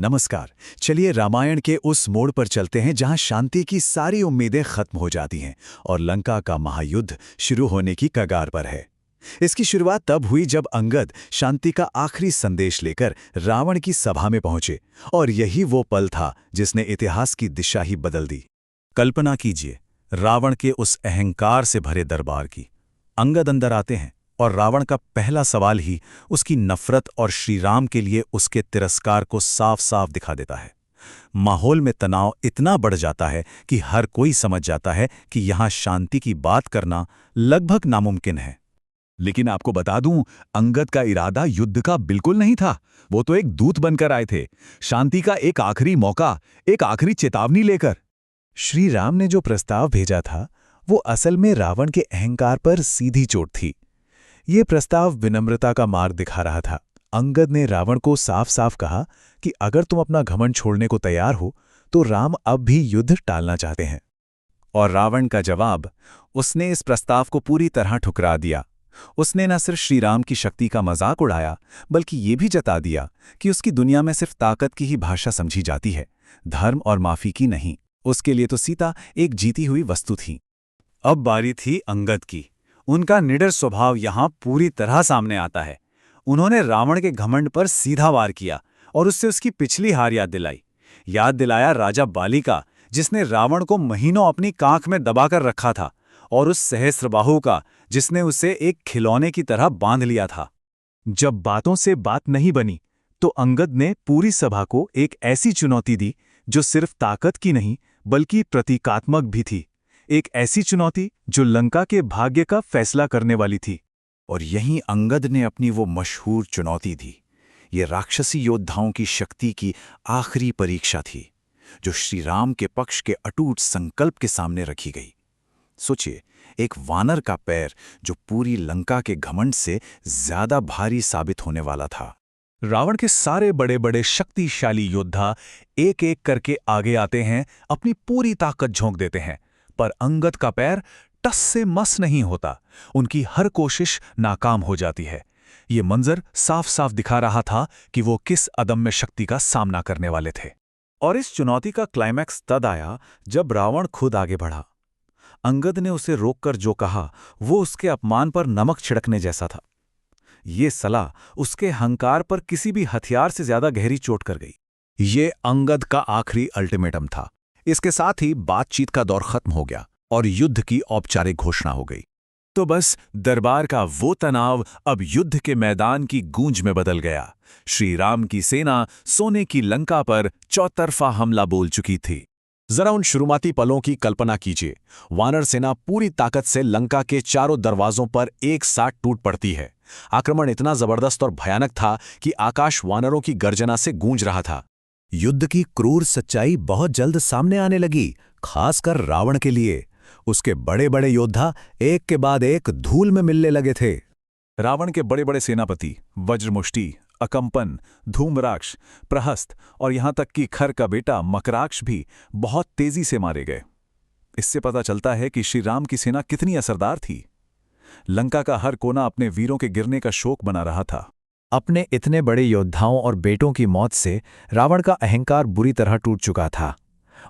नमस्कार। चलिए रामायण के उस मोड़ पर चलते हैं जहां शांति की सारी उम्मीदें खत्म हो जाती हैं और लंका का महायुद्ध शुरू होने की कगार पर है। इसकी शुरुआत तब हुई जब अंगद शांति का आखिरी संदेश लेकर रावण की सभा में पहुंचे और यही वो पल था जिसने इतिहास की दिशा ही बदल दी। कल्पना कीजिए, रावण के उस अहंकार से भरे दरबार की। अंगद अंदर आते हैं और रावण का पहला सवाल ही उसकी नफरत और श्रीराम के लिए उसके तिरस्कार को साफ साफ दिखा देता है। माहौल में तनाव इतना बढ़ जाता है कि हर कोई समझ जाता है कि यहां शांति की बात करना लगभग नामुमकिन है। लेकिन आपको बता दूं, अंगद का इरादा युद्ध का बिल्कुल नहीं था। वो तो एक दूत बनकर आए थे, शांति का एक आखिरी मौका, एक आखिरी चेतावनी लेकर। श्री राम ने जो प्रस्ताव भेजा था वो असल में रावण के अहंकार पर सीधी चोट थी। ये प्रस्ताव विनम्रता का मार्ग दिखा रहा था। अंगद ने रावण को साफ साफ कहा कि अगर तुम अपना घमंड छोड़ने को तैयार हो तो राम अब भी युद्ध टालना चाहते हैं। और रावण का जवाब, उसने इस प्रस्ताव को पूरी तरह ठुकरा दिया। उसने न सिर्फ श्रीराम की शक्ति का मजाक उड़ाया, बल्कि ये भी जता दिया कि उसकी दुनिया में सिर्फ ताकत की ही भाषा समझी जाती है, धर्म और माफी की नहीं। उसके लिए तो सीता एक जीती हुई वस्तु थी। अब बारी थी अंगद की। उनका निडर स्वभाव यहां पूरी तरह सामने आता है। उन्होंने रावण के घमंड पर सीधा वार किया और उससे उसकी पिछली हार याद दिलाई। याद दिलाया राजा बाली का, जिसने रावण को महीनों अपनी कांख में दबाकर रखा था, और उस सहस्त्रबाहु का, जिसने उसे एक खिलौने की तरह बांध लिया था। जब बातों से बात नहीं बनी तो अंगद ने पूरी सभा को एक ऐसी चुनौती दी जो सिर्फ ताकत की नहीं बल्कि प्रतीकात्मक भी थी। एक ऐसी चुनौती जो लंका के भाग्य का फैसला करने वाली थी। और यहीं अंगद ने अपनी वो मशहूर चुनौती दी। ये राक्षसी योद्धाओं की शक्ति की आखिरी परीक्षा थी, जो श्रीराम के पक्ष के अटूट संकल्प के सामने रखी गई। सोचिए, एक वानर का पैर जो पूरी लंका के घमंड से ज्यादा भारी साबित होने वाला था। रावण के सारे बड़े बड़े शक्तिशाली योद्धा एक एक करके आगे आते हैं, अपनी पूरी ताकत झोंक देते हैं, पर अंगद का पैर टस से मस नहीं होता। उनकी हर कोशिश नाकाम हो जाती है। ये मंजर साफ साफ दिखा रहा था कि वो किस अदम्य शक्ति का सामना करने वाले थे। और इस चुनौती का क्लाइमैक्स तब आया जब रावण खुद आगे बढ़ा। अंगद ने उसे रोककर जो कहा वो उसके अपमान पर नमक छिड़कने जैसा था। ये सलाह उसके अहंकार पर किसी भी हथियार से ज्यादा गहरी चोट कर गई। ये अंगद का आखिरी अल्टीमेटम था। इसके साथ ही बातचीत का दौर खत्म हो गया और युद्ध की औपचारिक घोषणा हो गई। तो बस दरबार का वो तनाव अब युद्ध के मैदान की गूंज में बदल गया। श्रीराम की सेना सोने की लंका पर चौतरफा हमला बोल चुकी थी। जरा उन शुरुआती पलों की कल्पना कीजिए। वानर सेना पूरी ताकत से लंका के चारों दरवाजों पर एक साथ टूट पड़ती है। आक्रमण इतना जबरदस्त और भयानक था कि आकाश वानरों की गर्जना से गूंज रहा था। युद्ध की क्रूर सच्चाई बहुत जल्द सामने आने लगी, खासकर रावण के लिए। उसके बड़े बड़े योद्धा एक के बाद एक धूल में मिलने लगे थे। रावण के बड़े बड़े सेनापति वज्रमुष्टि, अकंपन, धूम्राक्ष, प्रहस्त और यहां तक कि खर का बेटा मकराक्ष भी बहुत तेजी से मारे गए। इससे पता चलता है कि श्री राम की सेना कितनी असरदार थी। लंका का हर कोना अपने वीरों के गिरने का शोक बना रहा था। अपने इतने बड़े योद्धाओं और बेटों की मौत से रावण का अहंकार बुरी तरह टूट चुका था,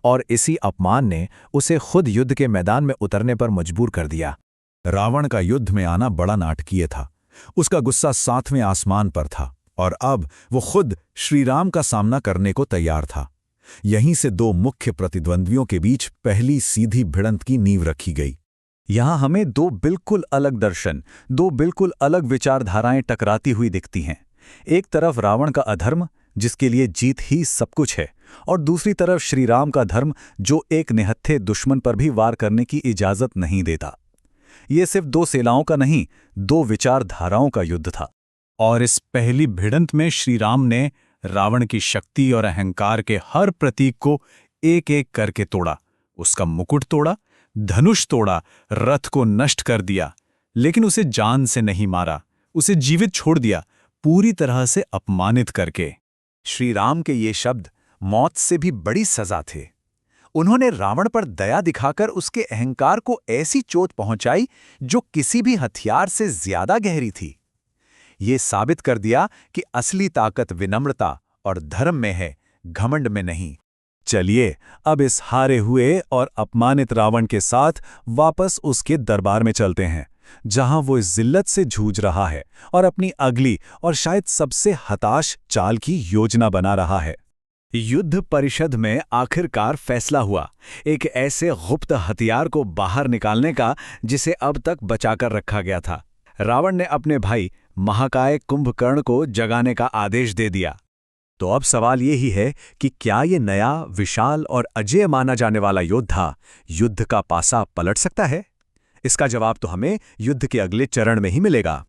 और इसी अपमान ने उसे खुद युद्ध के मैदान में उतरने पर मजबूर कर दिया। रावण का युद्ध में आना बड़ा नाटकीय था। उसका गुस्सा 7वें आसमान पर था और अब वो खुद श्रीराम का सामना करने को तैयार था। यहीं से दो मुख्य प्रतिद्वंद्वियों के बीच पहली सीधी भिड़ंत की नींव रखी गई। यहां हमें दो बिल्कुल अलग दर्शन, दो बिल्कुल अलग विचारधाराएं टकराती हुई दिखती हैं। एक तरफ रावण का अधर्म, जिसके लिए जीत ही सब कुछ है, और दूसरी तरफ श्रीराम का धर्म, जो एक निहत्थे दुश्मन पर भी वार करने की इजाजत नहीं देता। ये सिर्फ दो सेनाओं का नहीं, दो विचारधाराओं का युद्ध था। और इस पहली भिड़ंत में श्रीराम ने रावण की शक्ति और अहंकार के हर प्रतीक को एक एक करके तोड़ा। उसका मुकुट तोड़ा, धनुष तोड़ा, रथ को नष्ट कर दिया, लेकिन उसे जान से नहीं मारा। उसे जीवित छोड़ दिया, पूरी तरह से अपमानित करके। श्री राम के ये शब्द मौत से भी बड़ी सजा थे। उन्होंने रावण पर दया दिखाकर उसके अहंकार को ऐसी चोट पहुंचाई जो किसी भी हथियार से ज्यादा गहरी थी। ये साबित कर दिया कि असली ताकत विनम्रता और धर्म में है, घमंड में नहीं। चलिए अब इस हारे हुए और अपमानित रावण के साथ वापस उसके दरबार में चलते हैं, जहां वो इस जिल्लत से जूझ रहा है और अपनी अगली और शायद सबसे हताश चाल की योजना बना रहा है। युद्ध परिषद में आखिरकार फैसला हुआ, एक ऐसे गुप्त हथियार को बाहर निकालने का जिसे अब तक बचाकर रखा गया था। रावण ने अपने भाई महाकाय कुंभकर्ण को जगाने का आदेश दे दिया। तो अब सवाल ये ही है कि क्या ये नया, विशाल और अजेय माना जाने वाला योद्धा युद्ध का पासा पलट सकता है? इसका जवाब तो हमें युद्ध के अगले चरण में ही मिलेगा।